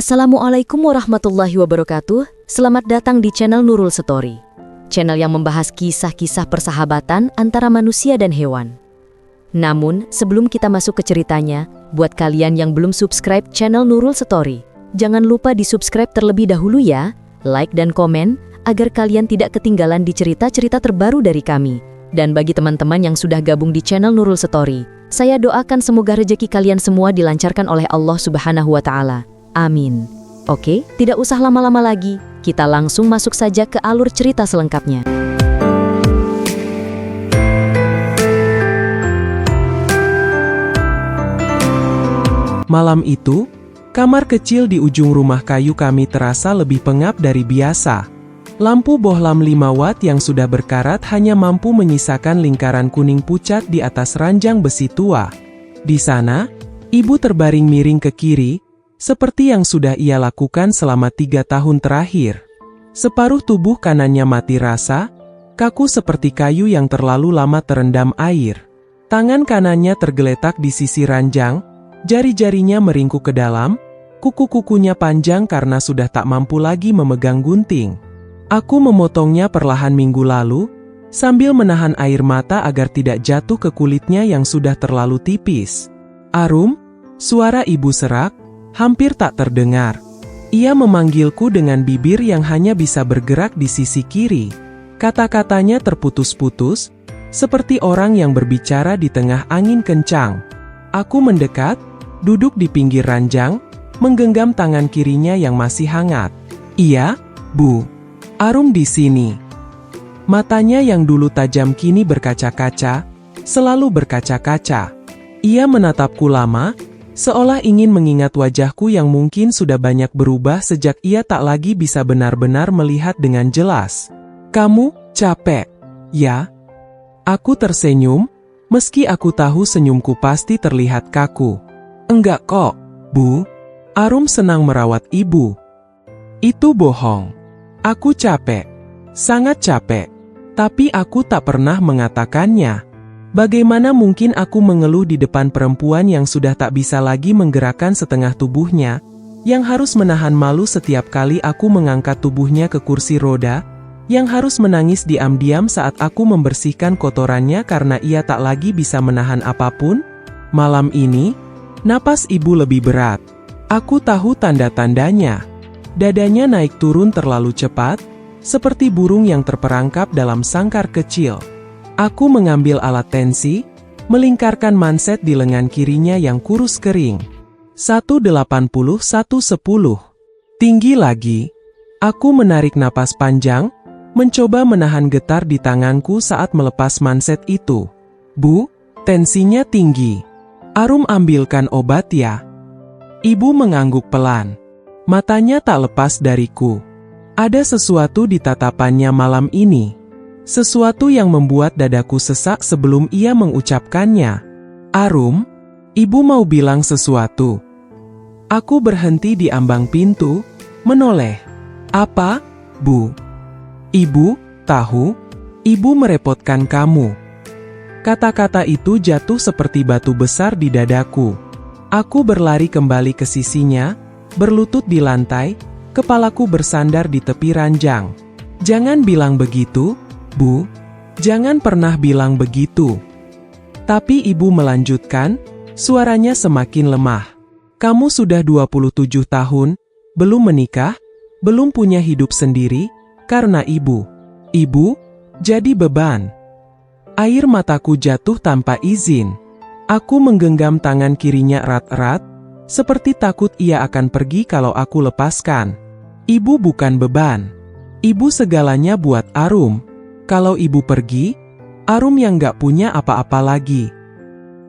Assalamualaikum warahmatullahi wabarakatuh. Selamat datang di channel Nurul Story. Channel yang membahas kisah-kisah persahabatan antara manusia dan hewan. Namun, sebelum kita masuk ke ceritanya, buat kalian yang belum subscribe channel Nurul Story, jangan lupa di-subscribe terlebih dahulu ya, like dan komen, agar kalian tidak ketinggalan di cerita-cerita terbaru dari kami. Dan bagi teman-teman yang sudah gabung di channel Nurul Story, saya doakan semoga rezeki kalian semua dilancarkan oleh Allah Subhanahu wa Ta'ala. Amin. Oke, tidak usah lama-lama lagi. Kita langsung masuk saja ke alur cerita selengkapnya. Malam itu, kamar kecil di ujung rumah kayu kami terasa lebih pengap dari biasa. Lampu bohlam 5 watt yang sudah berkarat hanya mampu menyisakan lingkaran kuning pucat di atas ranjang besi tua. Di sana, ibu terbaring miring ke kiri, seperti yang sudah ia lakukan selama 3 tahun terakhir. Separuh tubuh kanannya mati rasa, kaku seperti kayu yang terlalu lama terendam air. Tangan kanannya tergeletak di sisi ranjang, jari-jarinya meringkuk ke dalam, kuku-kukunya panjang karena sudah tak mampu lagi memegang gunting. Aku memotongnya perlahan minggu lalu, sambil menahan air mata agar tidak jatuh ke kulitnya yang sudah terlalu tipis. "Arum," suara ibu serak, hampir tak terdengar. Ia memanggilku dengan bibir yang hanya bisa bergerak di sisi kiri. Kata-katanya terputus-putus, seperti orang yang berbicara di tengah angin kencang. Aku mendekat, duduk di pinggir ranjang, menggenggam tangan kirinya yang masih hangat. "Iya, Bu. Arum di sini." Matanya yang dulu tajam kini berkaca-kaca, selalu berkaca-kaca. Ia menatapku lama, seolah ingin mengingat wajahku yang mungkin sudah banyak berubah sejak ia tak lagi bisa benar-benar melihat dengan jelas. "Kamu capek, ya?" Aku tersenyum, meski aku tahu senyumku pasti terlihat kaku. "Enggak kok, Bu. Arum senang merawat ibu." "Itu bohong. Aku capek. Sangat capek. Tapi aku tak pernah mengatakannya. Bagaimana mungkin aku mengeluh di depan perempuan yang sudah tak bisa lagi menggerakkan setengah tubuhnya, yang harus menahan malu setiap kali aku mengangkat tubuhnya ke kursi roda, yang harus menangis diam-diam saat aku membersihkan kotorannya karena ia tak lagi bisa menahan apapun?" Malam ini, napas ibu lebih berat. Aku tahu tanda-tandanya. Dadanya naik turun terlalu cepat, seperti burung yang terperangkap dalam sangkar kecil. Aku mengambil alat tensi, melingkarkan manset di lengan kirinya yang kurus kering. 180/110. Tinggi lagi. Aku menarik napas panjang, mencoba menahan getar di tanganku saat melepas manset itu. "Bu, tensinya tinggi. Arum ambilkan obat ya." Ibu mengangguk pelan. Matanya tak lepas dariku. Ada sesuatu di tatapannya malam ini. Sesuatu yang membuat dadaku sesak sebelum ia mengucapkannya. "Arum, ibu mau bilang sesuatu." Aku berhenti di ambang pintu, menoleh. "Apa, Bu?" "Ibu, tahu, ibu merepotkan kamu." Kata-kata itu jatuh seperti batu besar di dadaku. Aku berlari kembali ke sisinya, berlutut di lantai, kepalaku bersandar di tepi ranjang. "Jangan bilang begitu, Bu. Jangan pernah bilang begitu." Tapi ibu melanjutkan, suaranya semakin lemah. "Kamu sudah 27 tahun, belum menikah, belum punya hidup sendiri, karena ibu. Ibu, jadi beban." Air mataku jatuh tanpa izin. Aku menggenggam tangan kirinya erat-erat, seperti takut ia akan pergi kalau aku lepaskan. Ibu bukan beban. Ibu segalanya buat Arum. Kalau ibu pergi, Arum yang gak punya apa-apa lagi.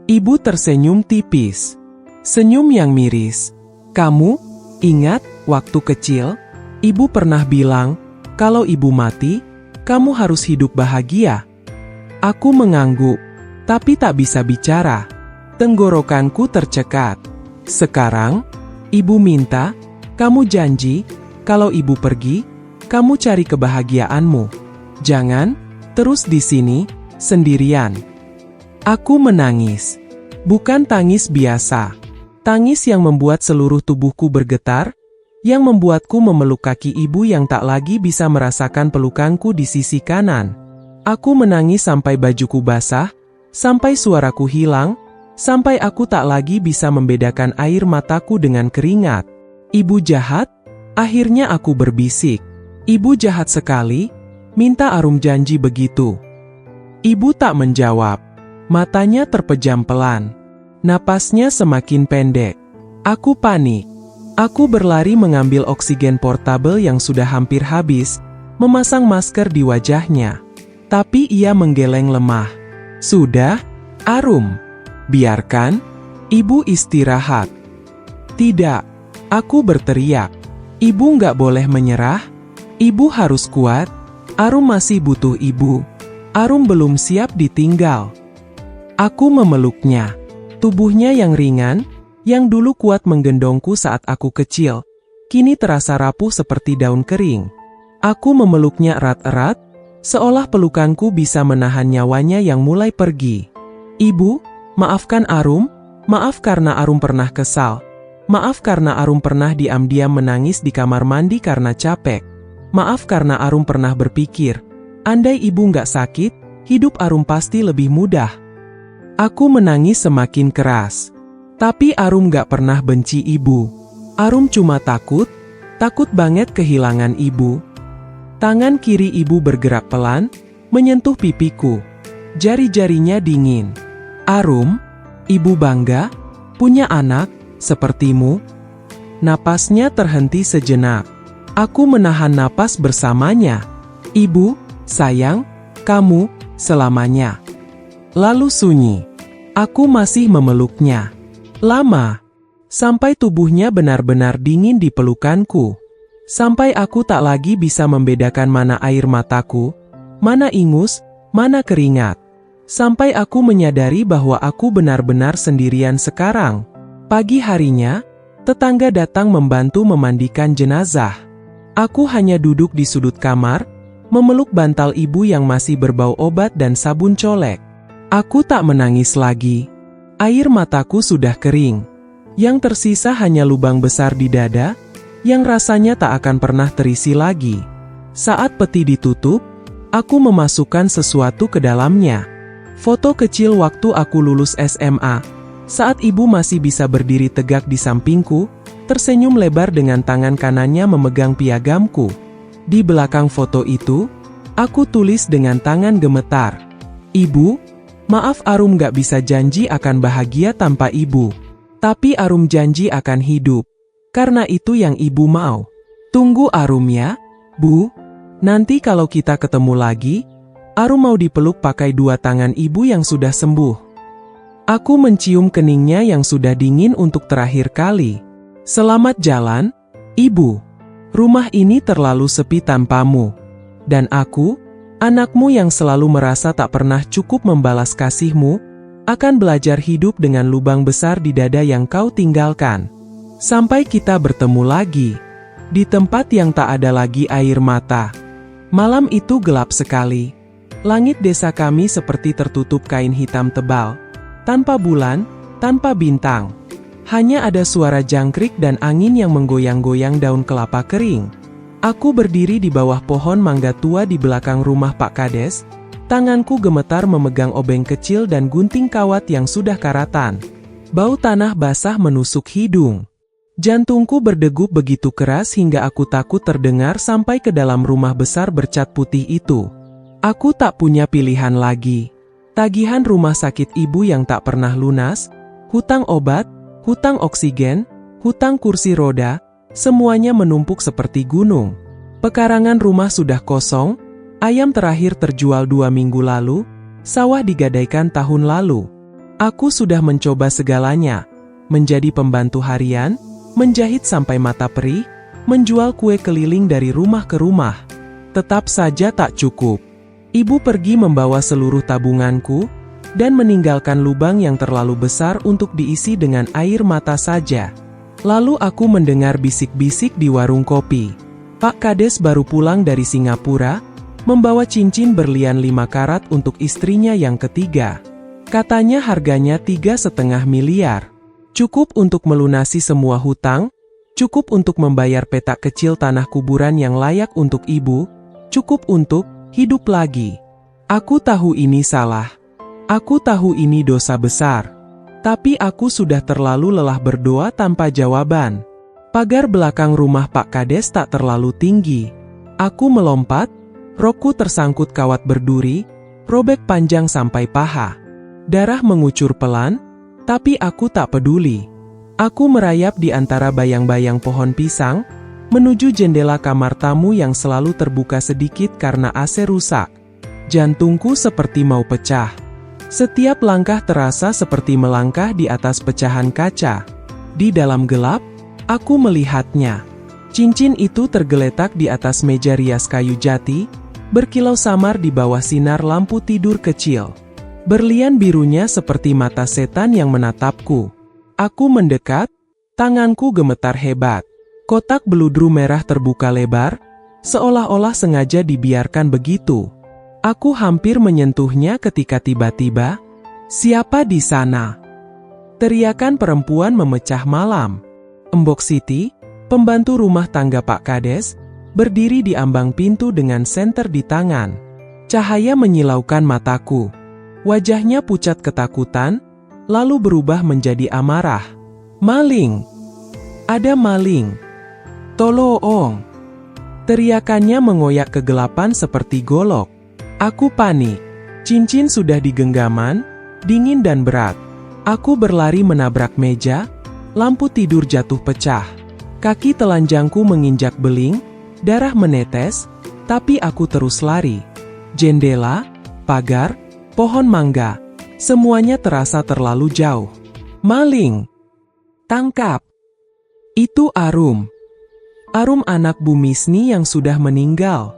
Ibu tersenyum tipis. Senyum yang miris. "Kamu, ingat, waktu kecil, ibu pernah bilang, kalau ibu mati, kamu harus hidup bahagia." Aku mengangguk, tapi tak bisa bicara. Tenggorokanku tercekat. "Sekarang, ibu minta, kamu janji, kalau ibu pergi, kamu cari kebahagiaanmu. Jangan terus di sini, sendirian." Aku menangis. Bukan tangis biasa. Tangis yang membuat seluruh tubuhku bergetar, yang membuatku memeluk kaki ibu yang tak lagi bisa merasakan pelukanku di sisi kanan. Aku menangis sampai bajuku basah, sampai suaraku hilang, sampai aku tak lagi bisa membedakan air mataku dengan keringat. Ibu jahat? Akhirnya aku berbisik. Ibu jahat sekali, minta Arum janji begitu. Ibu tak menjawab. Matanya terpejam pelan. Napasnya semakin pendek. Aku panik. Aku berlari mengambil oksigen portabel yang sudah hampir habis, memasang masker di wajahnya. Tapi ia menggeleng lemah. Sudah, Arum. Biarkan ibu istirahat. Tidak, aku berteriak. Ibu nggak boleh menyerah. Ibu harus kuat. Arum masih butuh ibu. Arum belum siap ditinggal. Aku memeluknya. Tubuhnya yang ringan, yang dulu kuat menggendongku saat aku kecil, kini terasa rapuh seperti daun kering. Aku memeluknya erat-erat, seolah pelukanku bisa menahan nyawanya yang mulai pergi. Ibu, maafkan Arum, maaf karena Arum pernah kesal. Maaf karena Arum pernah diam-diam menangis di kamar mandi karena capek. Maaf karena Arum pernah berpikir, andai ibu nggak sakit, hidup Arum pasti lebih mudah. Aku menangis semakin keras. Tapi Arum gak pernah benci ibu. Arum cuma takut banget kehilangan ibu. Tangan kiri ibu bergerak pelan, menyentuh pipiku. Jari-jarinya dingin. Arum, ibu bangga, punya anak, sepertimu. Napasnya terhenti sejenak. Aku menahan napas bersamanya. Ibu, sayang, kamu, selamanya. Lalu sunyi. Aku masih memeluknya. Lama, sampai tubuhnya benar-benar dingin di pelukanku. Sampai aku tak lagi bisa membedakan mana air mataku, mana ingus, mana keringat. Sampai aku menyadari bahwa aku benar-benar sendirian sekarang. Pagi harinya, tetangga datang membantu memandikan jenazah. Aku hanya duduk di sudut kamar, memeluk bantal ibu yang masih berbau obat dan sabun colek. Aku tak menangis lagi. Air mataku sudah kering. Yang tersisa hanya lubang besar di dada, yang rasanya tak akan pernah terisi lagi. Saat peti ditutup, aku memasukkan sesuatu ke dalamnya. Foto kecil waktu aku lulus SMA. Saat ibu masih bisa berdiri tegak di sampingku, tersenyum lebar dengan tangan kanannya memegang piagamku. Di belakang foto itu, aku tulis dengan tangan gemetar. Ibu, maaf Arum gak bisa janji akan bahagia tanpa ibu. Tapi Arum janji akan hidup. Karena itu yang ibu mau. Tunggu Arum ya, Bu. Nanti kalau kita ketemu lagi, Arum mau dipeluk pakai dua tangan ibu yang sudah sembuh. Aku mencium keningnya yang sudah dingin untuk terakhir kali. Selamat jalan, Ibu. Rumah ini terlalu sepi tanpamu. Dan aku, anakmu yang selalu merasa tak pernah cukup membalas kasihmu, akan belajar hidup dengan lubang besar di dada yang kau tinggalkan. Sampai kita bertemu lagi, di tempat yang tak ada lagi air mata. Malam itu gelap sekali. Langit desa kami seperti tertutup kain hitam tebal. Tanpa bulan, tanpa bintang. Hanya ada suara jangkrik dan angin yang menggoyang-goyang daun kelapa kering. Aku berdiri di bawah pohon mangga tua di belakang rumah Pak Kades. Tanganku gemetar memegang obeng kecil dan gunting kawat yang sudah karatan. Bau tanah basah menusuk hidung. Jantungku berdegup begitu keras hingga aku takut terdengar sampai ke dalam rumah besar bercat putih itu. Aku tak punya pilihan lagi. Tagihan rumah sakit ibu yang tak pernah lunas, hutang obat, hutang oksigen, hutang kursi roda, semuanya menumpuk seperti gunung. Pekarangan rumah sudah kosong, ayam terakhir terjual 2 minggu lalu, sawah digadaikan tahun lalu. Aku sudah mencoba segalanya, menjadi pembantu harian, menjahit sampai mata perih, menjual kue keliling dari rumah ke rumah. Tetap saja tak cukup. Ibu pergi membawa seluruh tabunganku, dan meninggalkan lubang yang terlalu besar untuk diisi dengan air mata saja. Lalu aku mendengar bisik-bisik di warung kopi. Pak Kades baru pulang dari Singapura, membawa cincin berlian 5 karat untuk istrinya yang ketiga. Katanya harganya 3,5 miliar. Cukup untuk melunasi semua hutang, Cukup untuk membayar petak kecil tanah kuburan yang layak untuk ibu, cukup untuk hidup lagi. Aku tahu ini salah. Aku tahu ini dosa besar. Tapi aku sudah terlalu lelah berdoa tanpa jawaban. Pagar belakang rumah Pak Kades tak terlalu tinggi. Aku melompat, rokku tersangkut kawat berduri, robek panjang sampai paha. Darah mengucur pelan, tapi aku tak peduli. Aku merayap di antara bayang-bayang pohon pisang, menuju jendela kamar tamu yang selalu terbuka sedikit karena AC rusak. Jantungku seperti mau pecah. Setiap langkah terasa seperti melangkah di atas pecahan kaca. Di dalam gelap, aku melihatnya. Cincin itu tergeletak di atas meja rias kayu jati, berkilau samar di bawah sinar lampu tidur kecil. Berlian birunya seperti mata setan yang menatapku. Aku mendekat, tanganku gemetar hebat. Kotak beludru merah terbuka lebar, seolah-olah sengaja dibiarkan begitu. Aku hampir menyentuhnya ketika tiba-tiba, "Siapa di sana?" Teriakan perempuan memecah malam. Embok Siti, pembantu rumah tangga Pak Kades, berdiri di ambang pintu dengan senter di tangan. Cahaya menyilaukan mataku. Wajahnya pucat ketakutan, lalu berubah menjadi amarah. "Maling! Ada maling! Tolong!" Teriakannya mengoyak kegelapan seperti golok. Aku panik. Cincin sudah di genggaman, dingin dan berat. Aku berlari menabrak meja, lampu tidur jatuh pecah. Kaki telanjangku menginjak beling, darah menetes, tapi aku terus lari. Jendela, pagar, pohon mangga, semuanya terasa terlalu jauh. "Maling! Tangkap!" Itu Arum. Arum anak Bu Misni yang sudah meninggal.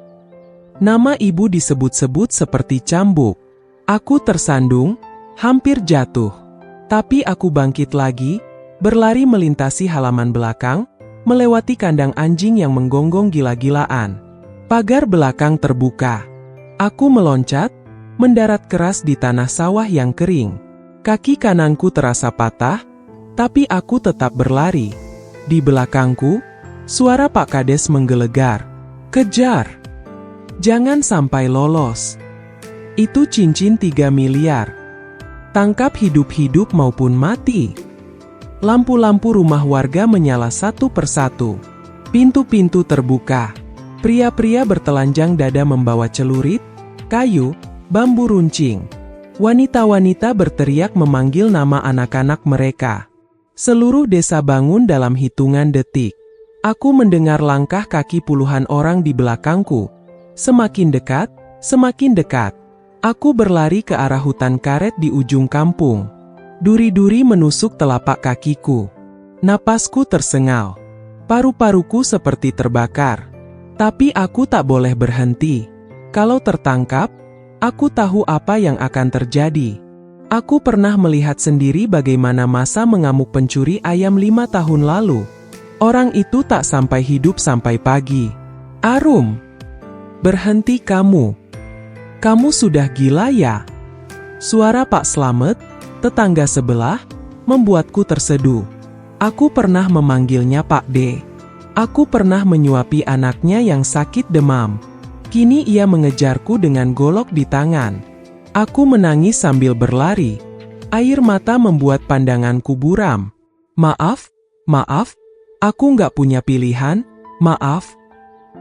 Nama ibu disebut-sebut seperti cambuk. Aku tersandung, hampir jatuh. Tapi aku bangkit lagi, berlari melintasi halaman belakang, melewati kandang anjing yang menggonggong gila-gilaan. Pagar belakang terbuka. Aku meloncat, mendarat keras di tanah sawah yang kering. Kaki kananku terasa patah, tapi aku tetap berlari. Di belakangku, suara Pak Kades menggelegar. "Kejar! Jangan sampai lolos. Itu cincin 3 miliar. Tangkap hidup-hidup maupun mati." Lampu-lampu rumah warga menyala satu persatu. Pintu-pintu terbuka. Pria-pria bertelanjang dada membawa celurit, kayu, bambu runcing. Wanita-wanita berteriak memanggil nama anak-anak mereka. Seluruh desa bangun dalam hitungan detik. Aku mendengar langkah kaki puluhan orang di belakangku. Semakin dekat, semakin dekat. Aku berlari ke arah hutan karet di ujung kampung. Duri-duri menusuk telapak kakiku. Napasku tersengal. Paru-paruku seperti terbakar. Tapi aku tak boleh berhenti. Kalau tertangkap, aku tahu apa yang akan terjadi. Aku pernah melihat sendiri bagaimana masa mengamuk pencuri ayam 5 tahun lalu. Orang itu tak sampai hidup sampai pagi. "Arum! Berhenti kamu! Kamu sudah gila ya?" Suara Pak Slamet, tetangga sebelah, membuatku terseduh. Aku pernah memanggilnya Pak D. Aku pernah menyuapi anaknya yang sakit demam. Kini ia mengejarku dengan golok di tangan. Aku menangis sambil berlari. Air mata membuat pandanganku buram. Maaf, aku nggak punya pilihan, maaf."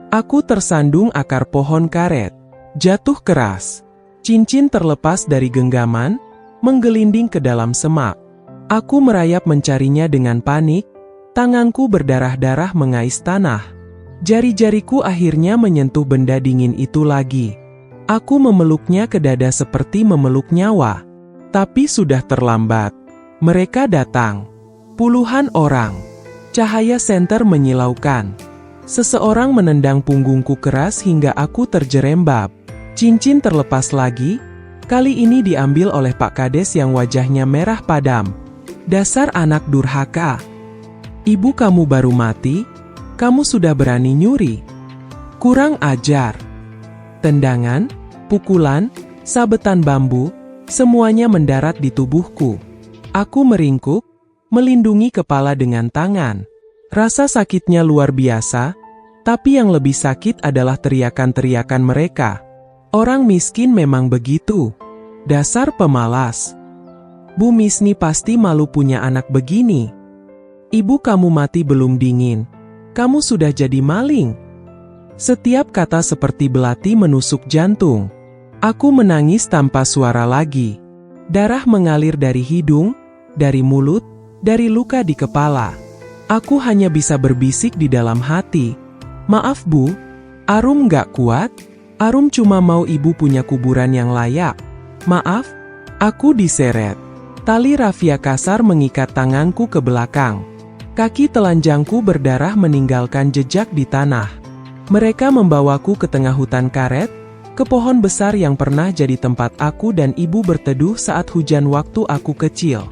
Aku tersandung akar pohon karet. Jatuh keras. Cincin terlepas dari genggaman, menggelinding ke dalam semak. Aku merayap mencarinya dengan panik, tanganku berdarah-darah mengais tanah. Jari-jariku akhirnya menyentuh benda dingin itu lagi. Aku memeluknya ke dada seperti memeluk nyawa. Tapi sudah terlambat. Mereka datang. Puluhan orang. Cahaya senter menyilaukan. Seseorang menendang punggungku keras hingga aku terjerembab. Cincin terlepas lagi, kali ini diambil oleh Pak Kades yang wajahnya merah padam. "Dasar anak durhaka. Ibu kamu baru mati, kamu sudah berani nyuri. Kurang ajar." Tendangan, pukulan, sabetan bambu, semuanya mendarat di tubuhku. Aku meringkuk, melindungi kepala dengan tangan. Rasa sakitnya luar biasa, tapi yang lebih sakit adalah teriakan-teriakan mereka. Orang miskin memang begitu. Dasar pemalas. Bu Misni pasti malu punya anak begini. Ibu kamu mati belum dingin. Kamu sudah jadi maling. Setiap kata seperti belati menusuk jantung. Aku menangis tanpa suara lagi. Darah mengalir dari hidung, dari mulut, dari luka di kepala. Aku hanya bisa berbisik di dalam hati. Maaf Bu, Arum gak kuat. Arum cuma mau ibu punya kuburan yang layak. Maaf, aku diseret. Tali rafia kasar mengikat tanganku ke belakang. Kaki telanjangku berdarah meninggalkan jejak di tanah. Mereka membawaku ke tengah hutan karet, ke pohon besar yang pernah jadi tempat aku dan ibu berteduh saat hujan waktu aku kecil.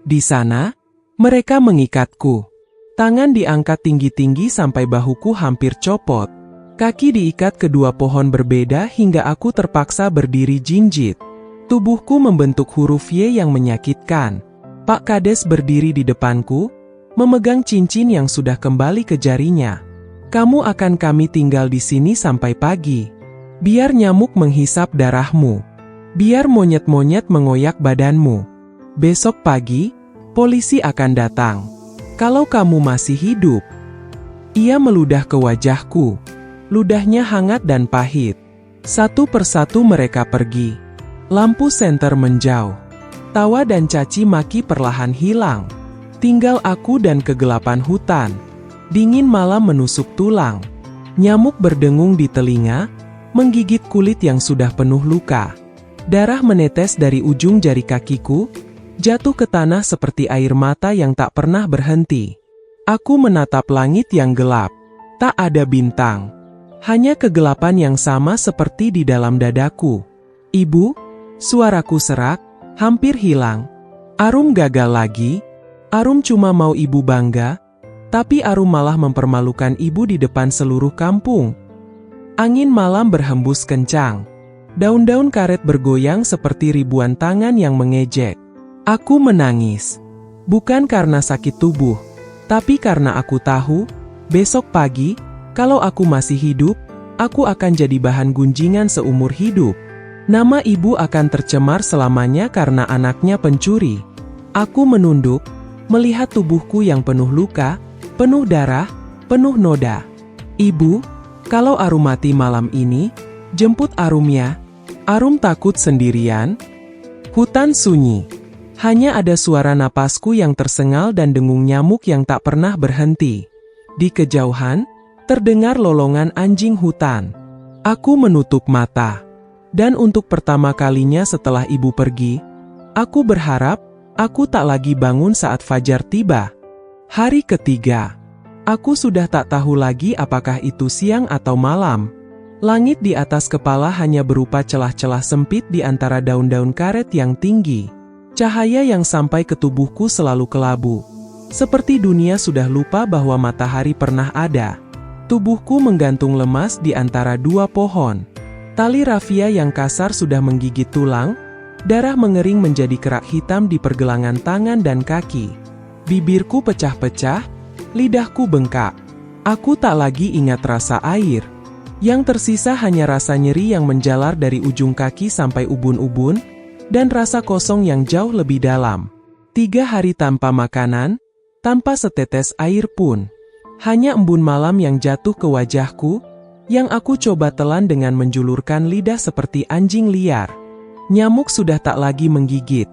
Di sana, mereka mengikatku. Tangan diangkat tinggi-tinggi sampai bahuku hampir copot. Kaki diikat kedua pohon berbeda hingga aku terpaksa berdiri jinjit. Tubuhku membentuk huruf Y yang menyakitkan. Pak Kades berdiri di depanku, memegang cincin yang sudah kembali ke jarinya. Kamu akan kami tinggal di sini sampai pagi. Biar nyamuk menghisap darahmu. Biar monyet-monyet mengoyak badanmu. Besok pagi, polisi akan datang. Kalau kamu masih hidup. Ia meludah ke wajahku. Ludahnya hangat dan pahit. Satu persatu mereka pergi. Lampu senter menjauh. Tawa dan caci maki perlahan hilang. Tinggal aku dan kegelapan hutan. Dingin malam menusuk tulang. Nyamuk berdengung di telinga, menggigit kulit yang sudah penuh luka. Darah menetes dari ujung jari kakiku, jatuh ke tanah seperti air mata yang tak pernah berhenti. Aku menatap langit yang gelap. Tak ada bintang. Hanya kegelapan yang sama seperti di dalam dadaku. Ibu, suaraku serak, hampir hilang. Arum gagal lagi. Arum cuma mau ibu bangga, tapi Arum malah mempermalukan ibu di depan seluruh kampung. Angin malam berhembus kencang. Daun-daun karet bergoyang seperti ribuan tangan yang mengejek. Aku menangis. Bukan karena sakit tubuh, tapi karena aku tahu, besok pagi, kalau aku masih hidup, aku akan jadi bahan gunjingan seumur hidup. Nama ibu akan tercemar selamanya karena anaknya pencuri. Aku menunduk, melihat tubuhku yang penuh luka, penuh darah, penuh noda. Ibu, kalau Arum mati malam ini, jemput Arum ya. Arum takut sendirian. Hutan sunyi. Hanya ada suara napasku yang tersengal dan dengung nyamuk yang tak pernah berhenti. Di kejauhan, terdengar lolongan anjing hutan. Aku menutup mata. Dan untuk pertama kalinya setelah ibu pergi, aku berharap, aku tak lagi bangun saat fajar tiba. Hari ketiga. Aku sudah tak tahu lagi apakah itu siang atau malam. Langit di atas kepala hanya berupa celah-celah sempit di antara daun-daun karet yang tinggi. Cahaya yang sampai ke tubuhku selalu kelabu. Seperti dunia sudah lupa bahwa matahari pernah ada. Tubuhku menggantung lemas di antara dua pohon. Tali rafia yang kasar sudah menggigit tulang, darah mengering menjadi kerak hitam di pergelangan tangan dan kaki. Bibirku pecah-pecah, lidahku bengkak. Aku tak lagi ingat rasa air. Yang tersisa hanya rasa nyeri yang menjalar dari ujung kaki sampai ubun-ubun, dan rasa kosong yang jauh lebih dalam. 3 hari tanpa makanan, tanpa setetes air pun. Hanya embun malam yang jatuh ke wajahku, yang aku coba telan dengan menjulurkan lidah seperti anjing liar. Nyamuk sudah tak lagi menggigit.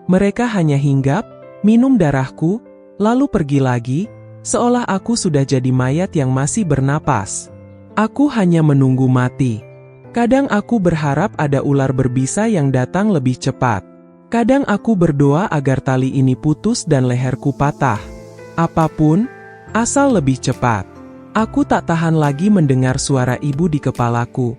Mereka hanya hinggap, minum darahku, lalu pergi lagi, seolah aku sudah jadi mayat yang masih bernapas. Aku hanya menunggu mati. Kadang aku berharap ada ular berbisa yang datang lebih cepat. Kadang aku berdoa agar tali ini putus dan leherku patah. Apapun, asal lebih cepat. Aku tak tahan lagi mendengar suara ibu di kepalaku.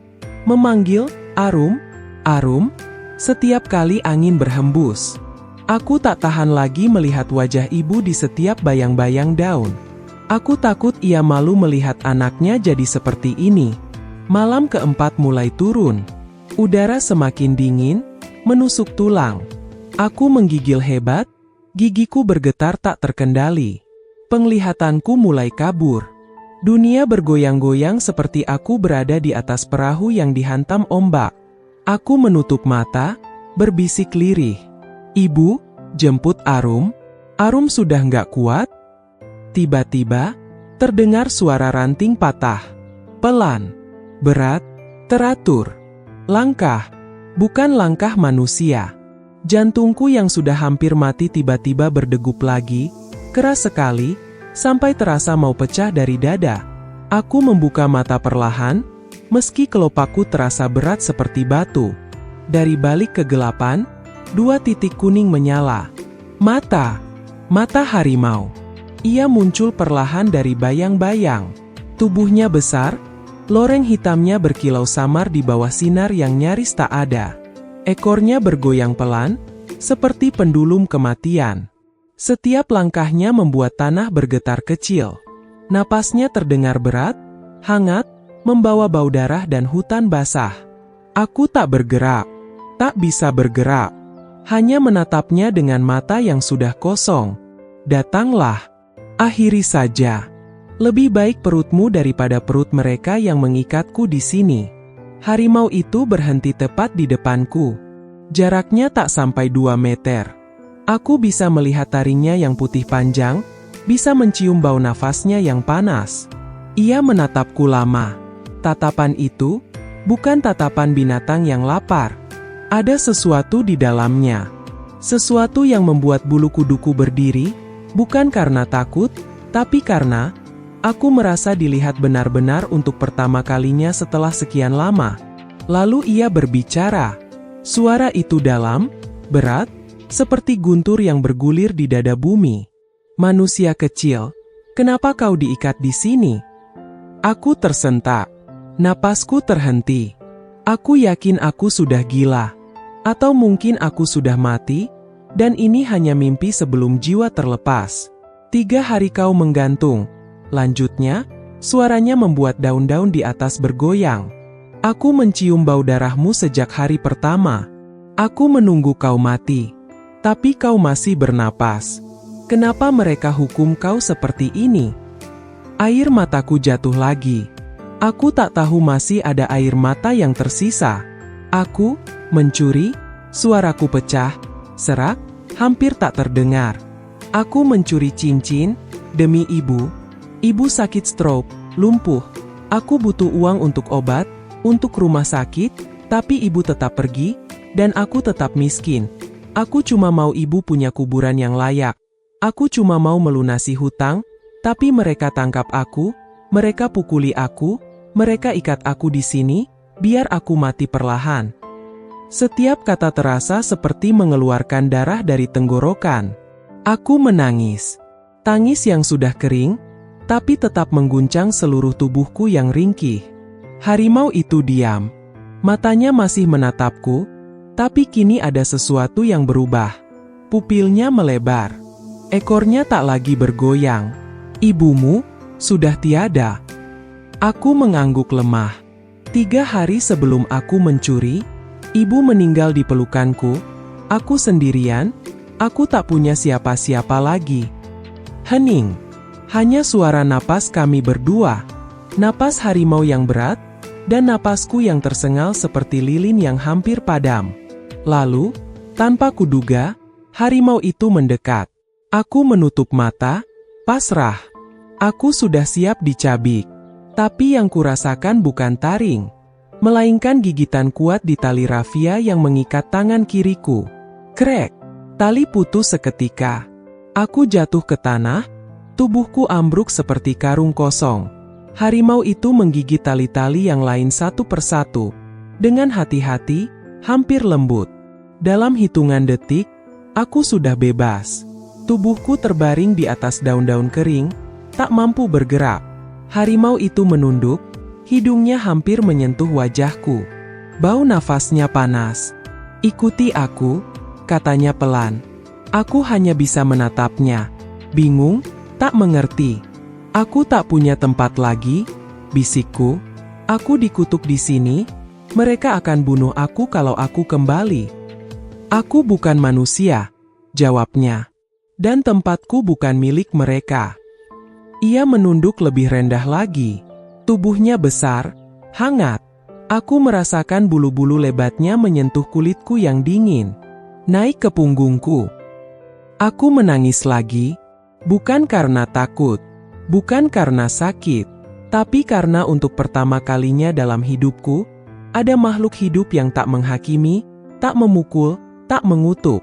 Memanggil, Arum, Arum, setiap kali angin berhembus. Aku tak tahan lagi melihat wajah ibu di setiap bayang-bayang daun. Aku takut ia malu melihat anaknya jadi seperti ini. Malam keempat mulai turun. Udara semakin dingin, menusuk tulang. Aku menggigil hebat, gigiku bergetar tak terkendali. Penglihatanku mulai kabur. Dunia bergoyang-goyang seperti aku berada di atas perahu yang dihantam ombak. Aku menutup mata, berbisik lirih. "Ibu, jemput Arum." Arum sudah nggak kuat. Tiba-tiba, terdengar suara ranting patah. Pelan, berat, teratur. Langkah, bukan langkah manusia. Jantungku yang sudah hampir mati tiba-tiba berdegup lagi, keras sekali, sampai terasa mau pecah dari dada. Aku membuka mata perlahan, meski kelopakku terasa berat seperti batu. Dari balik kegelapan, 2 titik kuning menyala. Mata harimau. Ia muncul perlahan dari bayang-bayang. Tubuhnya besar, loreng hitamnya berkilau samar di bawah sinar yang nyaris tak ada. Ekornya bergoyang pelan, seperti pendulum kematian. Setiap langkahnya membuat tanah bergetar kecil. Napasnya terdengar berat, hangat, membawa bau darah dan hutan basah. Aku tak bergerak, tak bisa bergerak. Hanya menatapnya dengan mata yang sudah kosong. "Datanglah. Akhiri saja. Lebih baik perutmu daripada perut mereka yang mengikatku di sini." Harimau itu berhenti tepat di depanku. Jaraknya tak sampai 2 meter. Aku bisa melihat taringnya yang putih panjang, bisa mencium bau nafasnya yang panas. Ia menatapku lama. Tatapan itu bukan tatapan binatang yang lapar. Ada sesuatu di dalamnya. Sesuatu yang membuat bulu kuduku berdiri, bukan karena takut, tapi karena aku merasa dilihat benar-benar untuk pertama kalinya setelah sekian lama. Lalu ia berbicara. Suara itu dalam, berat, seperti guntur yang bergulir di dada bumi. "Manusia kecil, kenapa kau diikat di sini?" Aku tersentak. Napasku terhenti. Aku yakin aku sudah gila. Atau mungkin aku sudah mati, dan ini hanya mimpi sebelum jiwa terlepas. 3 hari kau menggantung. Lanjutnya, suaranya membuat daun-daun di atas bergoyang. Aku mencium bau darahmu sejak hari pertama. Aku menunggu kau mati. Tapi kau masih bernapas. Kenapa mereka hukum kau seperti ini? Air mataku jatuh lagi. Aku tak tahu masih ada air mata yang tersisa. Aku mencuri, suaraku pecah, serak, hampir tak terdengar. Aku mencuri cincin, demi ibu. Ibu sakit stroke, lumpuh. Aku butuh uang untuk obat, untuk rumah sakit, tapi ibu tetap pergi, dan aku tetap miskin. Aku cuma mau ibu punya kuburan yang layak. Aku cuma mau melunasi hutang, tapi mereka tangkap aku, mereka pukuli aku, mereka ikat aku di sini, biar aku mati perlahan. Setiap kata terasa seperti mengeluarkan darah dari tenggorokan. Aku menangis. Tangis yang sudah kering, tapi tetap mengguncang seluruh tubuhku yang ringkih. Harimau itu diam. Matanya masih menatapku, tapi kini ada sesuatu yang berubah. Pupilnya melebar. Ekornya tak lagi bergoyang. "Ibumu sudah tiada." Aku mengangguk lemah. 3 hari sebelum aku mencuri, ibu meninggal di pelukanku. Aku sendirian, aku tak punya siapa-siapa lagi. Hening. Hanya suara napas kami berdua. Napas harimau yang berat, dan napasku yang tersengal seperti lilin yang hampir padam. Lalu, tanpa kuduga, harimau itu mendekat. Aku menutup mata, pasrah. Aku sudah siap dicabik. Tapi yang kurasakan bukan taring, melainkan gigitan kuat di tali rafia yang mengikat tangan kiriku. Krek! Tali putus seketika. Aku jatuh ke tanah, tubuhku ambruk seperti karung kosong. Harimau itu menggigit tali-tali yang lain satu persatu. Dengan hati-hati, hampir lembut. Dalam hitungan detik, aku sudah bebas. Tubuhku terbaring di atas daun-daun kering, tak mampu bergerak. Harimau itu menunduk, hidungnya hampir menyentuh wajahku. Bau nafasnya panas. "Ikuti aku," katanya pelan. Aku hanya bisa menatapnya. Bingung, tak mengerti. "Aku tak punya tempat lagi," bisikku. "Aku dikutuk di sini. Mereka akan bunuh aku kalau aku kembali." "Aku bukan manusia," jawabnya. "Dan tempatku bukan milik mereka. Ia menunduk lebih rendah lagi. Tubuhnya besar, hangat. Aku merasakan bulu-bulu lebatnya menyentuh kulitku yang dingin, naik ke punggungku. Aku menangis lagi, bukan karena takut, bukan karena sakit, tapi karena untuk pertama kalinya dalam hidupku, ada makhluk hidup yang tak menghakimi, tak memukul, tak mengutuk.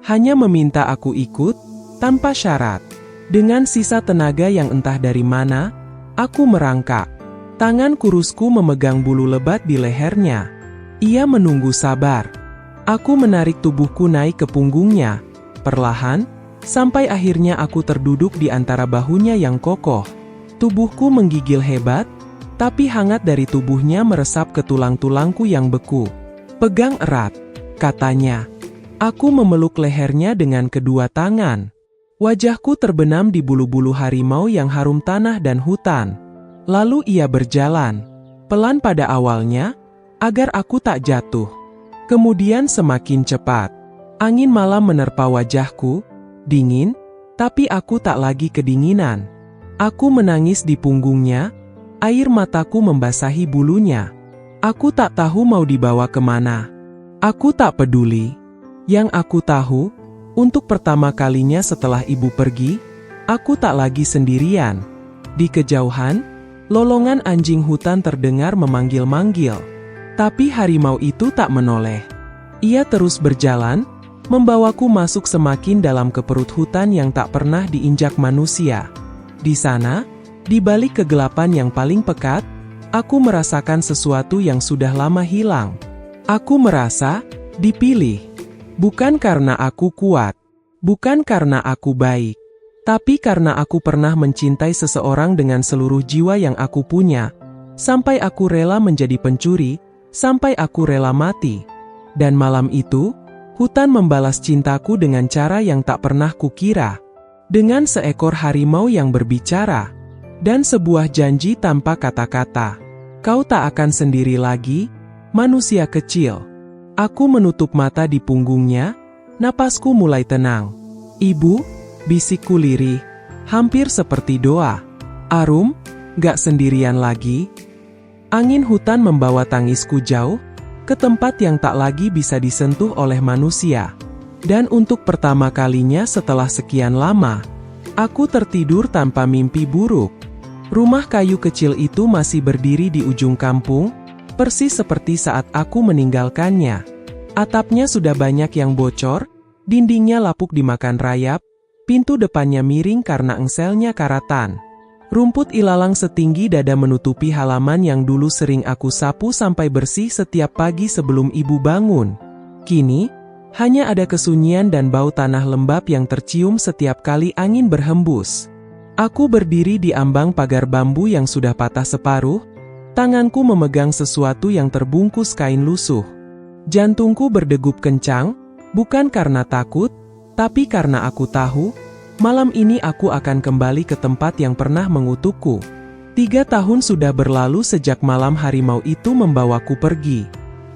Hanya meminta aku ikut, tanpa syarat. Dengan sisa tenaga yang entah dari mana, aku merangkak. Tangan kurusku memegang bulu lebat di lehernya. Ia menunggu sabar. Aku menarik tubuhku naik ke punggungnya, perlahan, sampai akhirnya aku terduduk di antara bahunya yang kokoh. Tubuhku menggigil hebat, tapi hangat dari tubuhnya meresap ke tulang-tulangku yang beku. Pegang erat, katanya. Aku memeluk lehernya dengan kedua tangan. Wajahku terbenam di bulu-bulu harimau yang harum tanah dan hutan. Lalu ia berjalan, pelan pada awalnya, agar aku tak jatuh. Kemudian semakin cepat. Angin malam menerpa wajahku, dingin, tapi aku tak lagi kedinginan. Aku menangis di punggungnya, air mataku membasahi bulunya. Aku tak tahu mau dibawa kemana. Aku tak peduli. Yang aku tahu, untuk pertama kalinya setelah ibu pergi, aku tak lagi sendirian. Di kejauhan, lolongan anjing hutan terdengar memanggil-manggil. Tapi harimau itu tak menoleh. Ia terus berjalan, membawaku masuk semakin dalam ke perut hutan yang tak pernah diinjak manusia. Di sana, di balik kegelapan yang paling pekat, aku merasakan sesuatu yang sudah lama hilang. Aku merasa dipilih. Bukan karena aku kuat, bukan karena aku baik, tapi karena aku pernah mencintai seseorang dengan seluruh jiwa yang aku punya, sampai aku rela menjadi pencuri, sampai aku rela mati. Dan malam itu, hutan membalas cintaku dengan cara yang tak pernah kukira. Dengan seekor harimau yang berbicara, dan sebuah janji tanpa kata-kata. Kau tak akan sendiri lagi, manusia kecil. Aku menutup mata di punggungnya, napasku mulai tenang. Ibu, bisikku lirih, hampir seperti doa. Arum, gak sendirian lagi. Angin hutan membawa tangisku jauh, ke tempat yang tak lagi bisa disentuh oleh manusia. Dan untuk pertama kalinya setelah sekian lama, aku tertidur tanpa mimpi buruk. Rumah kayu kecil itu masih berdiri di ujung kampung, persis seperti saat aku meninggalkannya. Atapnya sudah banyak yang bocor, dindingnya lapuk dimakan rayap, pintu depannya miring karena engselnya karatan. Rumput ilalang setinggi dada menutupi halaman yang dulu sering aku sapu sampai bersih setiap pagi sebelum ibu bangun. Kini, hanya ada kesunyian dan bau tanah lembab yang tercium setiap kali angin berhembus. Aku berdiri di ambang pagar bambu yang sudah patah separuh, tanganku memegang sesuatu yang terbungkus kain lusuh. Jantungku berdegup kencang, bukan karena takut, tapi karena aku tahu, malam ini aku akan kembali ke tempat yang pernah mengutukku. 3 tahun sudah berlalu sejak malam harimau itu membawaku pergi.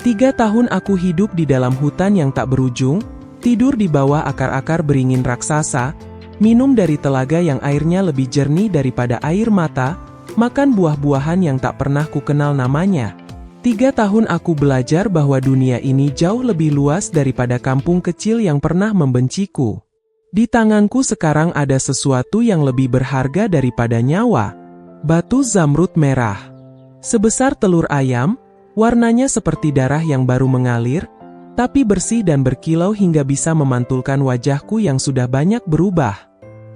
3 tahun aku hidup di dalam hutan yang tak berujung, tidur di bawah akar-akar beringin raksasa, minum dari telaga yang airnya lebih jernih daripada air mata, makan buah-buahan yang tak pernah ku kenal namanya. 3 tahun aku belajar bahwa dunia ini jauh lebih luas daripada kampung kecil yang pernah membenciku. Di tanganku sekarang ada sesuatu yang lebih berharga daripada nyawa. Batu zamrud merah. Sebesar telur ayam, warnanya seperti darah yang baru mengalir, tapi bersih dan berkilau hingga bisa memantulkan wajahku yang sudah banyak berubah.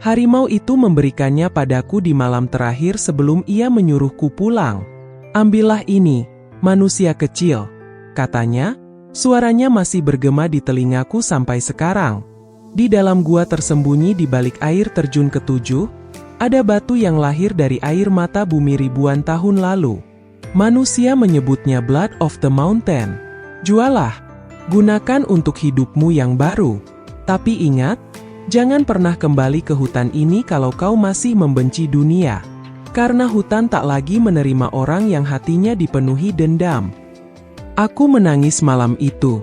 Harimau itu memberikannya padaku di malam terakhir sebelum ia menyuruhku pulang. Ambillah ini, manusia kecil, katanya, suaranya masih bergema di telingaku sampai sekarang. Di dalam gua tersembunyi di balik air terjun ke-7, ada batu yang lahir dari air mata bumi ribuan tahun lalu. Manusia menyebutnya Blood of the Mountain. Jualah, gunakan untuk hidupmu yang baru. Tapi ingat, jangan pernah kembali ke hutan ini kalau kau masih membenci dunia. Karena hutan tak lagi menerima orang yang hatinya dipenuhi dendam. Aku menangis malam itu.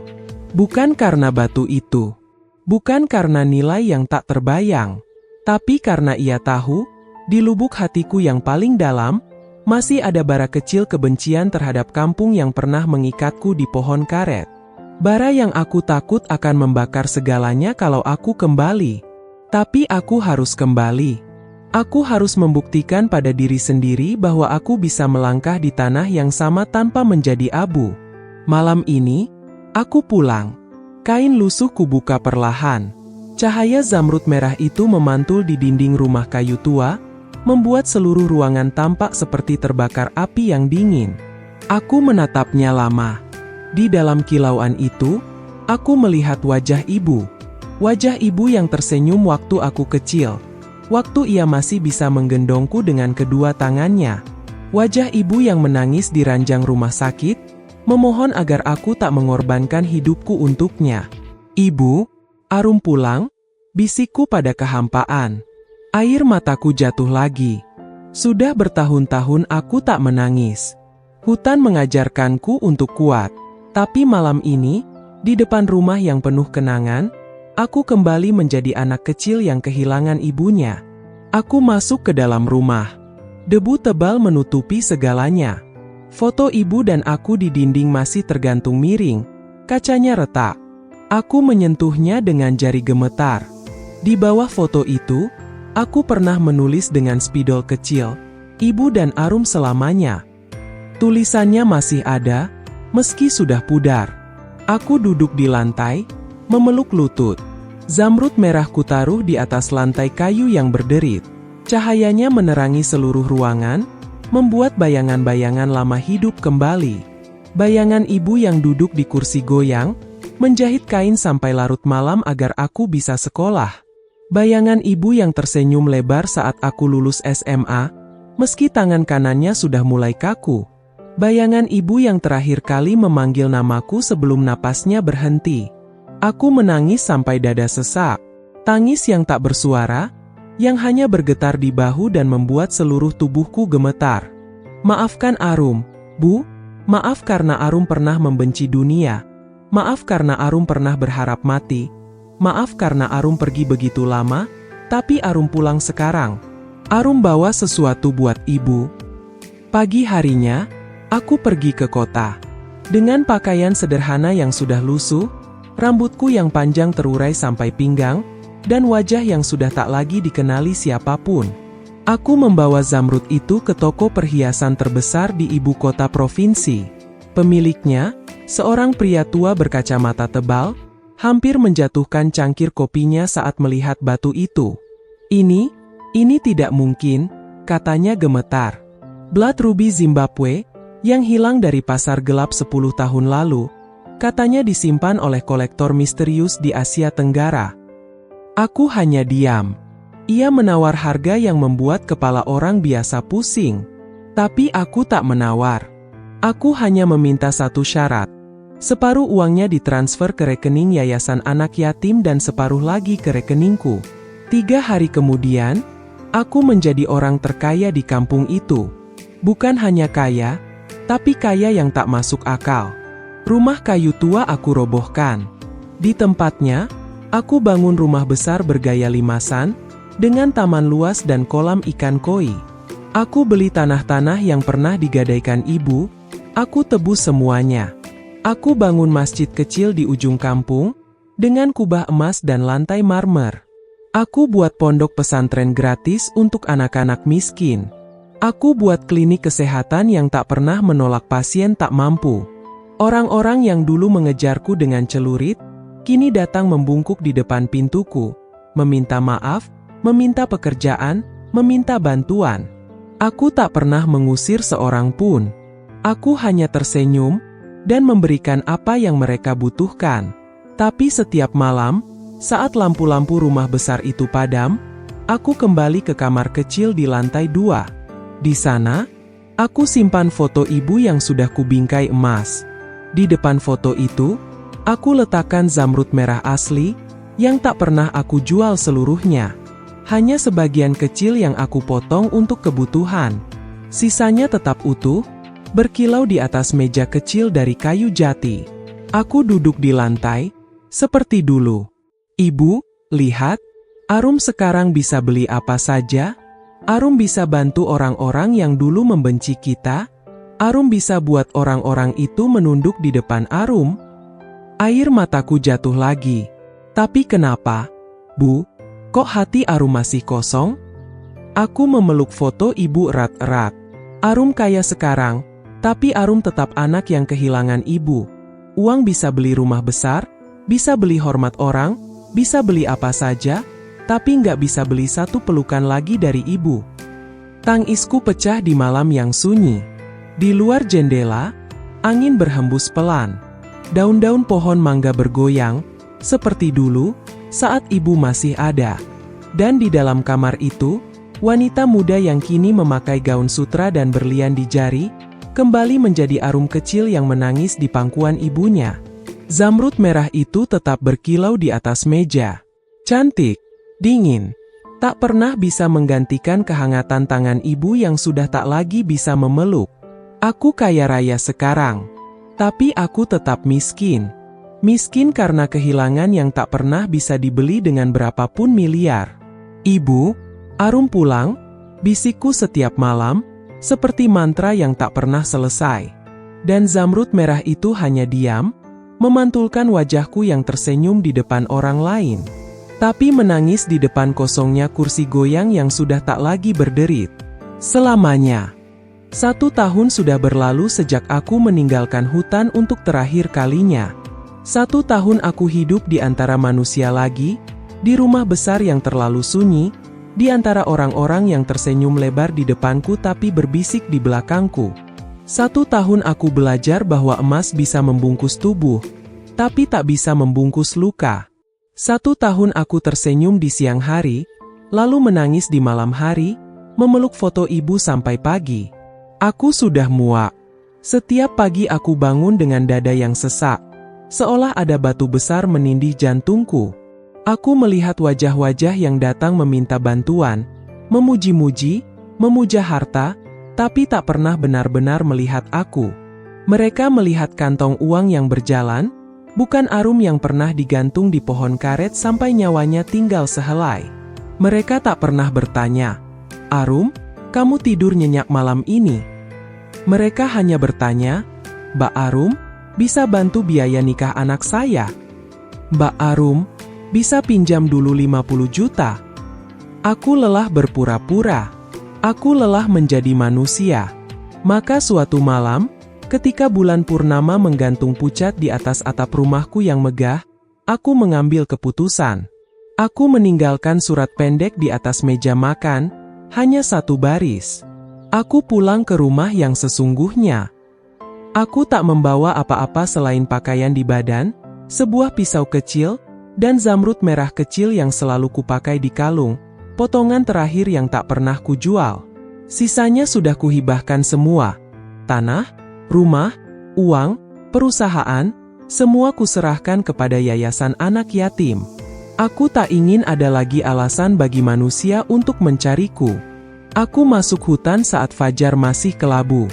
Bukan karena batu itu. Bukan karena nilai yang tak terbayang. Tapi karena ia tahu, Di lubuk hatiku yang paling dalam, masih ada bara kecil kebencian terhadap kampung yang pernah mengikatku di pohon karet. Bara yang aku takut akan membakar segalanya kalau aku kembali. Tapi aku harus kembali. Aku harus membuktikan pada diri sendiri bahwa aku bisa melangkah di tanah yang sama tanpa menjadi abu. Malam ini, aku pulang. Kain lusuh kubuka perlahan. Cahaya zamrud merah itu memantul di dinding rumah kayu tua, membuat seluruh ruangan tampak seperti terbakar api yang dingin. Aku menatapnya lama. Di dalam kilauan itu, aku melihat wajah ibu. Wajah ibu yang tersenyum waktu aku kecil. Waktu ia masih bisa menggendongku dengan kedua tangannya. Wajah ibu yang menangis di ranjang rumah sakit, memohon agar aku tak mengorbankan hidupku untuknya. "Ibu, Arum pulang," bisikku pada kehampaan. Air mataku jatuh lagi. Sudah bertahun-tahun aku tak menangis. Hutan mengajarkanku untuk kuat. Tapi malam ini, di depan rumah yang penuh kenangan, aku kembali menjadi anak kecil yang kehilangan ibunya. Aku masuk ke dalam rumah. Debu tebal menutupi segalanya. Foto ibu dan aku di dinding masih tergantung miring. Kacanya retak. Aku menyentuhnya dengan jari gemetar. Di bawah foto itu, aku pernah menulis dengan spidol kecil, "Ibu dan Arum selamanya." Tulisannya masih ada, meski sudah pudar. Aku duduk di lantai, memeluk lutut. Zamrud merah kutaruh di atas lantai kayu yang berderit. Cahayanya menerangi seluruh ruangan, membuat bayangan-bayangan lama hidup kembali. Bayangan ibu yang duduk di kursi goyang, menjahit kain sampai larut malam agar aku bisa sekolah. Bayangan ibu yang tersenyum lebar saat aku lulus SMA, meski tangan kanannya sudah mulai kaku. Bayangan ibu yang terakhir kali memanggil namaku sebelum napasnya berhenti. Aku menangis sampai dada sesak. Tangis yang tak bersuara, yang hanya bergetar di bahu dan membuat seluruh tubuhku gemetar. "Maafkan Arum, Bu. Maaf karena Arum pernah membenci dunia. Maaf karena Arum pernah berharap mati. Maaf karena Arum pergi begitu lama, tapi Arum pulang sekarang. Arum bawa sesuatu buat ibu." Pagi harinya, aku pergi ke kota. Dengan pakaian sederhana yang sudah lusuh, rambutku yang panjang terurai sampai pinggang, dan wajah yang sudah tak lagi dikenali siapapun. Aku membawa zamrud itu ke toko perhiasan terbesar di ibu kota provinsi. Pemiliknya, seorang pria tua berkacamata tebal, hampir menjatuhkan cangkir kopinya saat melihat batu itu. Ini tidak mungkin," katanya gemetar. "Blood Ruby Zimbabwe, yang hilang dari pasar gelap 10 tahun lalu, katanya disimpan oleh kolektor misterius di Asia Tenggara." Aku hanya diam. Ia menawar harga yang membuat kepala orang biasa pusing. Tapi aku tak menawar. Aku hanya meminta satu syarat. Separuh uangnya ditransfer ke rekening Yayasan Anak Yatim dan separuh lagi ke rekeningku. 3 hari kemudian, aku menjadi orang terkaya di kampung itu. Bukan hanya kaya, tapi kaya yang tak masuk akal. Rumah kayu tua aku robohkan. Di tempatnya, aku bangun rumah besar bergaya limasan, dengan taman luas dan kolam ikan koi. Aku beli tanah-tanah yang pernah digadaikan ibu, aku tebus semuanya. Aku bangun masjid kecil di ujung kampung, dengan kubah emas dan lantai marmer. Aku buat pondok pesantren gratis untuk anak-anak miskin. Aku buat klinik kesehatan yang tak pernah menolak pasien tak mampu. Orang-orang yang dulu mengejarku dengan celurit, kini datang membungkuk di depan pintuku, meminta maaf, meminta pekerjaan, meminta bantuan. Aku tak pernah mengusir seorang pun. Aku hanya tersenyum, dan memberikan apa yang mereka butuhkan. Tapi setiap malam, saat lampu-lampu rumah besar itu padam, aku kembali ke kamar kecil di lantai 2. Di sana, aku simpan foto ibu yang sudah kubingkai emas. Di depan foto itu, aku letakkan zamrud merah asli, yang tak pernah aku jual seluruhnya. Hanya sebagian kecil yang aku potong untuk kebutuhan. Sisanya tetap utuh, berkilau di atas meja kecil dari kayu jati. Aku duduk di lantai, seperti dulu. "Ibu, lihat, Arum sekarang bisa beli apa saja. Arum bisa bantu orang-orang yang dulu membenci kita. Arum bisa buat orang-orang itu menunduk di depan Arum. Air mataku jatuh lagi. Tapi kenapa, Bu? Kok hati Arum masih kosong? Aku memeluk foto ibu erat-erat. Arum kaya sekarang, tapi Arum tetap anak yang kehilangan ibu. Uang bisa beli rumah besar, bisa beli hormat orang, bisa beli apa saja, tapi nggak bisa beli satu pelukan lagi dari ibu. Tangisku pecah di malam yang sunyi. Di luar jendela, angin berhembus pelan. Daun-daun pohon mangga bergoyang, seperti dulu, saat ibu masih ada. Dan di dalam kamar itu, wanita muda yang kini memakai gaun sutra dan berlian di jari, kembali menjadi Arum kecil yang menangis di pangkuan ibunya. Zamrud merah itu tetap berkilau di atas meja. Cantik, dingin, tak pernah bisa menggantikan kehangatan tangan ibu yang sudah tak lagi bisa memeluk. Aku kaya raya sekarang, tapi aku tetap miskin. Miskin karena kehilangan yang tak pernah bisa dibeli dengan berapapun miliar. Ibu, Arum pulang, bisikku setiap malam, seperti mantra yang tak pernah selesai. Dan Zamrud merah itu hanya diam, memantulkan wajahku yang tersenyum di depan orang lain. Tapi menangis di depan kosongnya kursi goyang yang sudah tak lagi berderit. Selamanya. 1 tahun sudah berlalu sejak aku meninggalkan hutan untuk terakhir kalinya. 1 tahun aku hidup di antara manusia lagi, di rumah besar yang terlalu sunyi, di antara orang-orang yang tersenyum lebar di depanku tapi berbisik di belakangku. 1 tahun aku belajar bahwa emas bisa membungkus tubuh, tapi tak bisa membungkus luka. 1 tahun aku tersenyum di siang hari, lalu menangis di malam hari, memeluk foto ibu sampai pagi. Aku sudah muak. Setiap pagi aku bangun dengan dada yang sesak, seolah ada batu besar menindih jantungku. Aku melihat wajah-wajah yang datang meminta bantuan, memuji-muji, memuja harta, tapi tak pernah benar-benar melihat aku. Mereka melihat kantong uang yang berjalan, bukan Arum yang pernah digantung di pohon karet sampai nyawanya tinggal sehelai. Mereka tak pernah bertanya, "Arum, kamu tidur nyenyak malam ini?" Mereka hanya bertanya, "Mbak Arum, bisa bantu biaya nikah anak saya? Mbak Arum, bisa pinjam dulu 50 juta. Aku lelah berpura-pura. Aku lelah menjadi manusia." Maka suatu malam, ketika bulan purnama menggantung pucat di atas atap rumahku yang megah, aku mengambil keputusan. Aku meninggalkan surat pendek di atas meja makan, hanya 1 baris. Aku pulang ke rumah yang sesungguhnya. Aku tak membawa apa-apa selain pakaian di badan, sebuah pisau kecil, dan zamrud merah kecil yang selalu kupakai di kalung, potongan terakhir yang tak pernah kujual. Sisanya sudah kuhibahkan semua. Tanah, rumah, uang, perusahaan, semua kuserahkan kepada yayasan anak yatim. Aku tak ingin ada lagi alasan bagi manusia untuk mencariku. Aku masuk hutan saat fajar masih kelabu.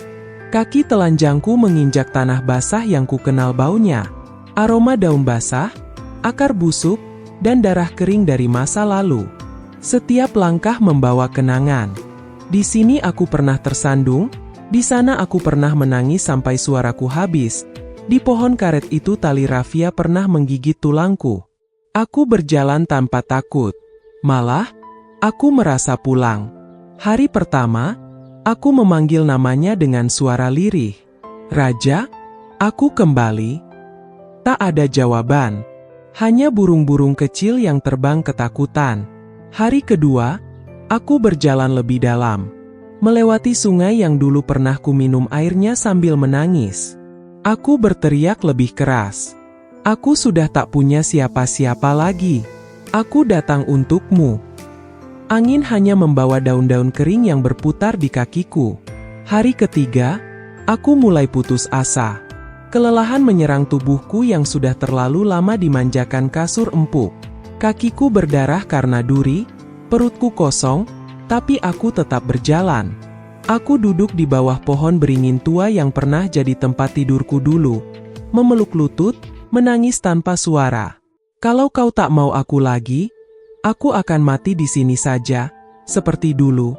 Kaki telanjangku menginjak tanah basah yang kukenal baunya. Aroma daun basah, akar busuk, dan darah kering dari masa lalu. Setiap langkah membawa kenangan. Di sini aku pernah tersandung, di sana aku pernah menangis sampai suaraku habis. Di pohon karet itu tali rafia pernah menggigit tulangku. Aku berjalan tanpa takut. Malah, aku merasa pulang. Hari pertama, aku memanggil namanya dengan suara lirih. "Raja, aku kembali." Tak ada jawaban. Hanya burung-burung kecil yang terbang ketakutan. Hari kedua, aku berjalan lebih dalam. Melewati sungai yang dulu pernah ku minum airnya sambil menangis. Aku berteriak lebih keras. "Aku sudah tak punya siapa-siapa lagi. Aku datang untukmu." Angin hanya membawa daun-daun kering yang berputar di kakiku. Hari ketiga, aku mulai putus asa. Kelelahan menyerang tubuhku yang sudah terlalu lama dimanjakan kasur empuk. Kakiku berdarah karena duri, perutku kosong, tapi aku tetap berjalan. Aku duduk di bawah pohon beringin tua yang pernah jadi tempat tidurku dulu, memeluk lutut, menangis tanpa suara. "Kalau kau tak mau aku lagi, aku akan mati di sini saja, seperti dulu."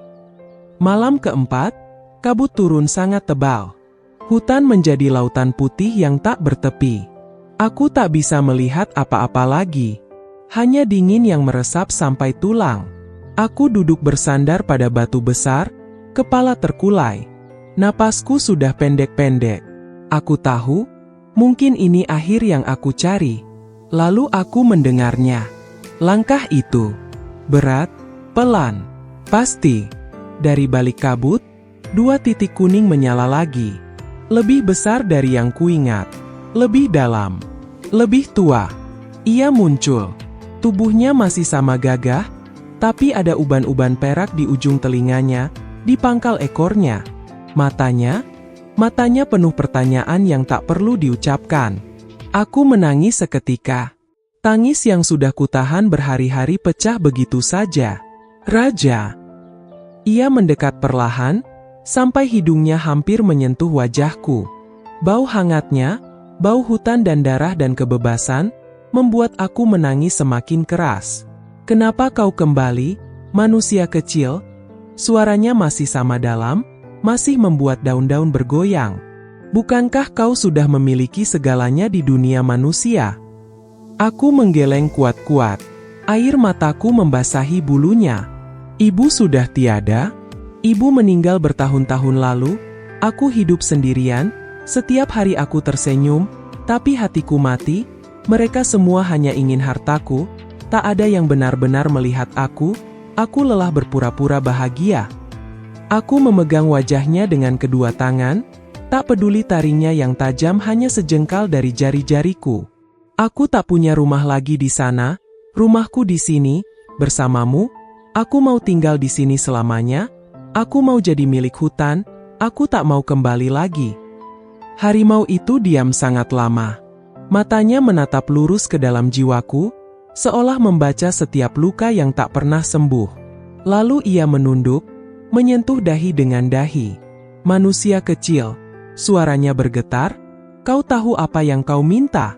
Malam keempat, kabut turun sangat tebal. Hutan menjadi lautan putih yang tak bertepi. Aku tak bisa melihat apa-apa lagi. Hanya dingin yang meresap sampai tulang. Aku duduk bersandar pada batu besar, kepala terkulai. Napasku sudah pendek-pendek. Aku tahu, mungkin ini akhir yang aku cari. Lalu aku mendengarnya. Langkah itu berat, pelan, pasti. Dari balik kabut, 2 titik kuning menyala lagi. Lebih besar dari yang kuingat. Lebih dalam. Lebih tua. Ia muncul. Tubuhnya masih sama gagah, tapi ada uban-uban perak di ujung telinganya, di pangkal ekornya. Matanya penuh pertanyaan yang tak perlu diucapkan. Aku menangis seketika. Tangis yang sudah kutahan berhari-hari pecah begitu saja. Raja. Ia mendekat perlahan, sampai hidungnya hampir menyentuh wajahku. Bau hangatnya, bau hutan dan darah dan kebebasan, membuat aku menangis semakin keras. Kenapa kau kembali, manusia kecil? Suaranya masih sama dalam, masih membuat daun-daun bergoyang. Bukankah kau sudah memiliki segalanya di dunia manusia? Aku menggeleng kuat-kuat. Air mataku membasahi bulunya. Ibu sudah tiada. Ibu meninggal bertahun-tahun lalu. Aku hidup sendirian. Setiap hari aku tersenyum, tapi hatiku mati. Mereka semua hanya ingin hartaku. Tak ada yang benar-benar melihat aku. Aku lelah berpura-pura bahagia. Aku memegang wajahnya dengan kedua tangan. Tak peduli taringnya yang tajam hanya sejengkal dari jari-jariku. Aku tak punya rumah lagi di sana. Rumahku di sini, bersamamu. Aku mau tinggal di sini selamanya. Aku mau jadi milik hutan. Aku tak mau kembali lagi. Harimau itu diam sangat lama. Matanya menatap lurus ke dalam jiwaku, seolah membaca setiap luka yang tak pernah sembuh. Lalu ia menunduk, menyentuh dahi dengan dahi. Manusia kecil, suaranya bergetar, kau tahu apa yang kau minta?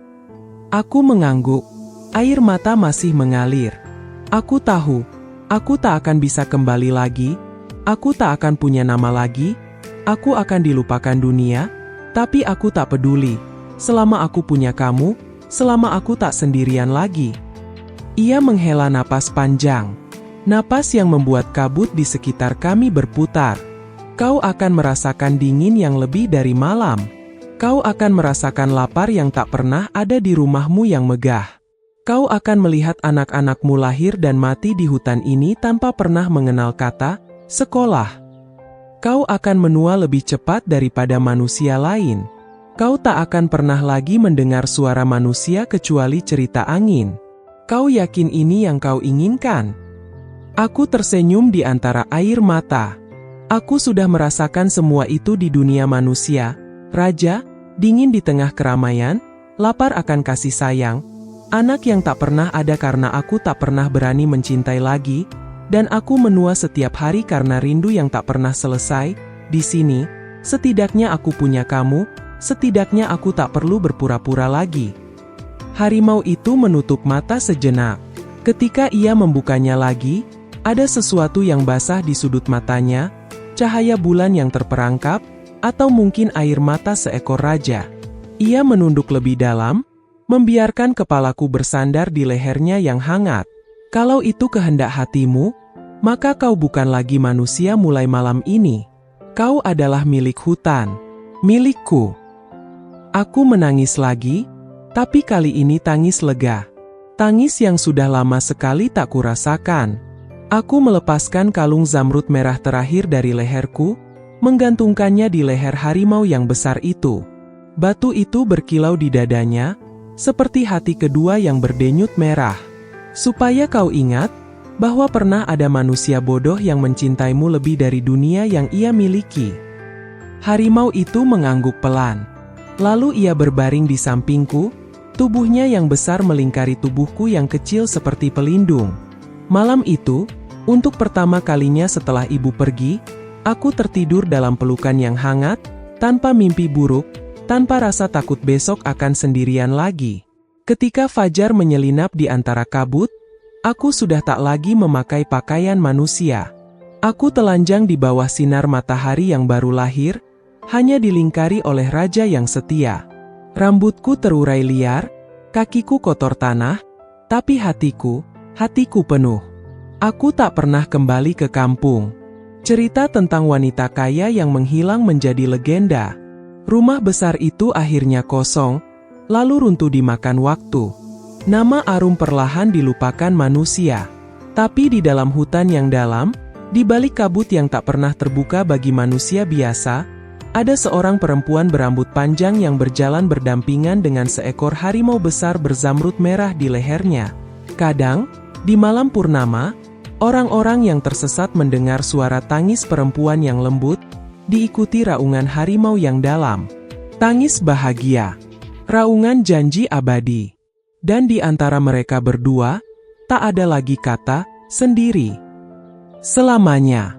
Aku mengangguk, air mata masih mengalir. Aku tahu, aku tak akan bisa kembali lagi, aku tak akan punya nama lagi, aku akan dilupakan dunia, tapi aku tak peduli. Selama aku punya kamu, selama aku tak sendirian lagi. Ia menghela napas panjang. Napas yang membuat kabut di sekitar kami berputar. Kau akan merasakan dingin yang lebih dari malam. Kau akan merasakan lapar yang tak pernah ada di rumahmu yang megah. Kau akan melihat anak-anakmu lahir dan mati di hutan ini tanpa pernah mengenal kata sekolah. Kau akan menua lebih cepat daripada manusia lain. Kau tak akan pernah lagi mendengar suara manusia kecuali cerita angin. Kau yakin ini yang kau inginkan? Aku tersenyum di antara air mata. Aku sudah merasakan semua itu di dunia manusia. Raja, dingin di tengah keramaian, lapar akan kasih sayang, anak yang tak pernah ada karena aku tak pernah berani mencintai lagi, dan aku menua setiap hari karena rindu yang tak pernah selesai. Di sini, setidaknya aku punya kamu, setidaknya aku tak perlu berpura-pura lagi. Harimau itu menutup mata sejenak. Ketika ia membukanya lagi, ada sesuatu yang basah di sudut matanya, cahaya bulan yang terperangkap, atau mungkin air mata seekor raja. Ia menunduk lebih dalam, membiarkan kepalaku bersandar di lehernya yang hangat. Kalau itu kehendak hatimu, maka kau bukan lagi manusia mulai malam ini. Kau adalah milik hutan, milikku. Aku menangis lagi, tapi kali ini tangis lega. Tangis yang sudah lama sekali tak kurasakan. Aku melepaskan kalung zamrud merah terakhir dari leherku, menggantungkannya di leher harimau yang besar itu. Batu itu berkilau di dadanya, seperti hati kedua yang berdenyut merah. Supaya kau ingat, bahwa pernah ada manusia bodoh yang mencintaimu lebih dari dunia yang ia miliki. Harimau itu mengangguk pelan. Lalu ia berbaring di sampingku, tubuhnya yang besar melingkari tubuhku yang kecil seperti pelindung. Malam itu, untuk pertama kalinya setelah ibu pergi, aku tertidur dalam pelukan yang hangat, tanpa mimpi buruk, tanpa rasa takut besok akan sendirian lagi. Ketika fajar menyelinap di antara kabut, aku sudah tak lagi memakai pakaian manusia. Aku telanjang di bawah sinar matahari yang baru lahir, hanya dilingkari oleh raja yang setia. Rambutku terurai liar, kakiku kotor tanah, tapi hatiku penuh. Aku tak pernah kembali ke kampung. Cerita tentang wanita kaya yang menghilang menjadi legenda. Rumah besar itu akhirnya kosong, lalu runtuh dimakan waktu. Nama Arum perlahan dilupakan manusia. Tapi di dalam hutan yang dalam, di balik kabut yang tak pernah terbuka bagi manusia biasa, ada seorang perempuan berambut panjang yang berjalan berdampingan dengan seekor harimau besar berzamrud merah di lehernya. Kadang, di malam purnama, orang-orang yang tersesat mendengar suara tangis perempuan yang lembut, diikuti raungan harimau yang dalam. Tangis bahagia, raungan janji abadi. Dan di antara mereka berdua, tak ada lagi kata sendiri. Selamanya.